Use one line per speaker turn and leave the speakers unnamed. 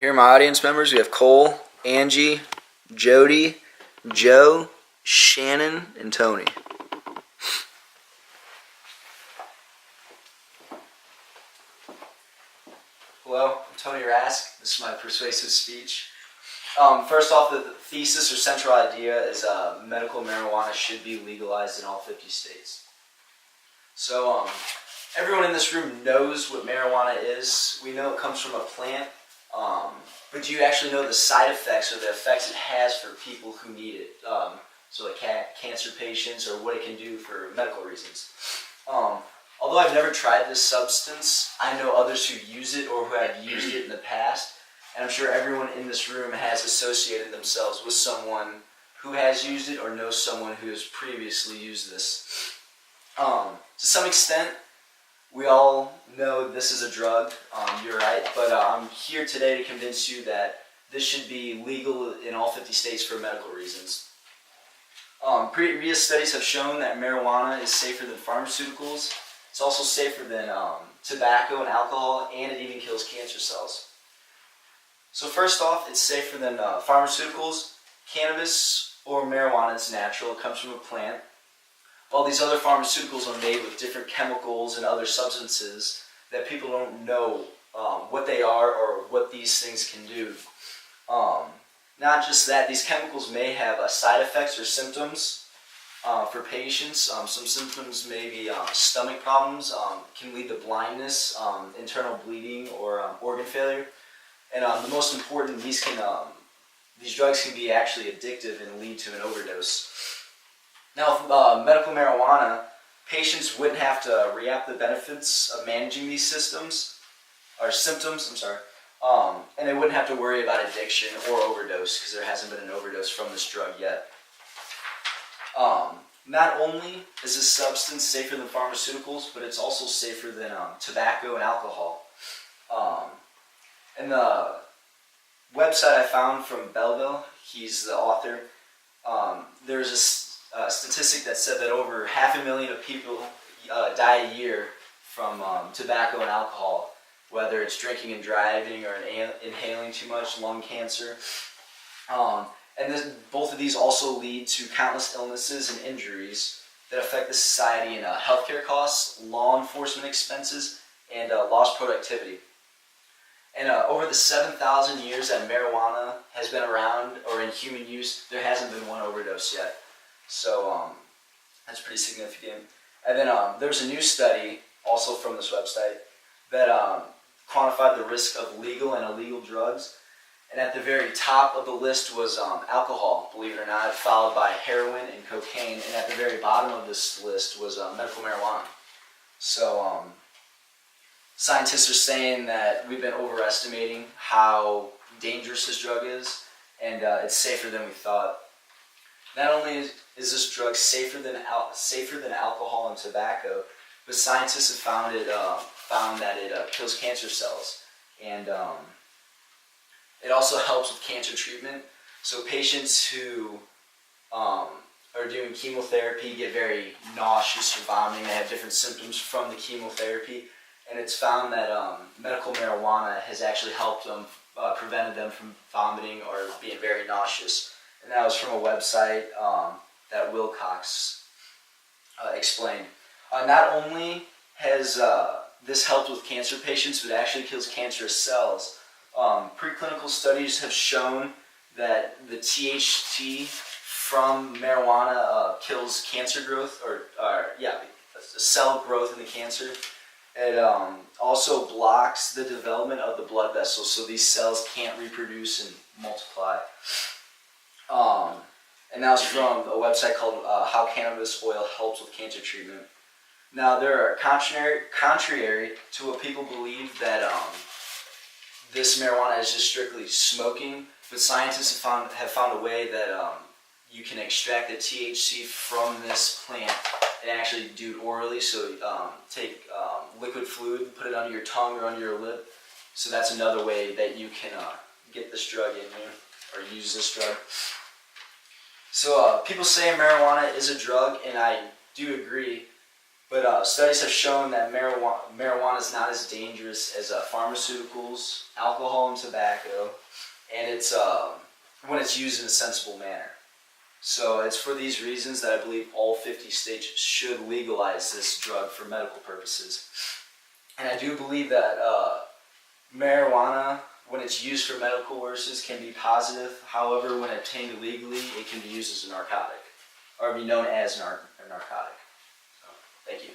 Here are my audience members. We have Cole, Angie, Jody, Joe, Shannon, and Tony. Hello, I'm Tony Rask. This is my persuasive speech. First off, the thesis or central idea is medical marijuana should be legalized in all 50 states. So everyone in this room knows what marijuana is. We know it comes from a plant. But do you actually know the side effects or the effects it has for people who need it? So like cancer patients, or what it can do for medical reasons. Although I've never tried this substance, I know others who use it or who have used it in the past. And I'm sure everyone in this room has associated themselves with someone who has used it or knows someone who has previously used this. To some extent, we all know this is a drug, you're right, but I'm here today to convince you that this should be legal in all 50 states for medical reasons. Previous studies have shown that marijuana is safer than pharmaceuticals. It's also safer than tobacco and alcohol, and it even kills cancer cells. So first off, it's safer than pharmaceuticals. Cannabis or marijuana is natural, it comes from a plant. All these other pharmaceuticals are made with different chemicals and other substances that people don't know what they are or what these things can do. Not just that, these chemicals may have side effects or symptoms for patients. Some symptoms may be stomach problems, can lead to blindness, internal bleeding, or organ failure. And the most important, these drugs can be actually addictive and lead to an overdose. Now, with medical marijuana, patients wouldn't have to re-up the benefits of managing these symptoms, and they wouldn't have to worry about addiction or overdose because there hasn't been an overdose from this drug yet. Not only is this substance safer than pharmaceuticals, but it's also safer than tobacco and alcohol. And the website I found from Belleville, he's the author, there's a statistic that said that over 500,000 of people die a year from tobacco and alcohol, whether it's drinking and driving or inhaling too much, lung cancer. And both of these also lead to countless illnesses and injuries that affect the society in healthcare costs, law enforcement expenses, and lost productivity. And over the 7,000 years that marijuana has been around or in human use, there hasn't been one overdose yet. So that's pretty significant. And then there's a new study, also from this website, that quantified the risk of legal and illegal drugs. And at the very top of the list was alcohol, believe it or not, followed by heroin and cocaine. And at the very bottom of this list was medical marijuana. So scientists are saying that we've been overestimating how dangerous this drug is, and it's safer than we thought. Not only is this drug safer than alcohol and tobacco, but scientists have found that it kills cancer cells, and it also helps with cancer treatment. So patients who are doing chemotherapy get very nauseous or vomiting. They have different symptoms from the chemotherapy, and it's found that medical marijuana has actually helped them, prevented them from vomiting or being very nauseous. And that was from a website that Wilcox explained. Not only has this helped with cancer patients, but it actually kills cancerous cells. Preclinical studies have shown that the THC from marijuana kills cancer growth, cell growth in the cancer. It also blocks the development of the blood vessels, so these cells can't reproduce and multiply. And that was from a website called How Cannabis Oil Helps with Cancer Treatment. Now, there are contrary to what people believe that this marijuana is just strictly smoking, but scientists have found a way that you can extract the THC from this plant and actually do it orally. So take liquid fluid, put it under your tongue or under your lip. So that's another way that you can get this drug in you or use this drug. So people say marijuana is a drug, and I do agree, But studies have shown that marijuana is not as dangerous as pharmaceuticals, alcohol, and tobacco, and it's when it's used in a sensible manner. So it's for these reasons that I believe all 50 states should legalize this drug for medical purposes. And I do believe that marijuana, when it's used for medical purposes, can be positive. However, when obtained illegally, it can be used as a narcotic, or be known as a narcotic. So, thank you.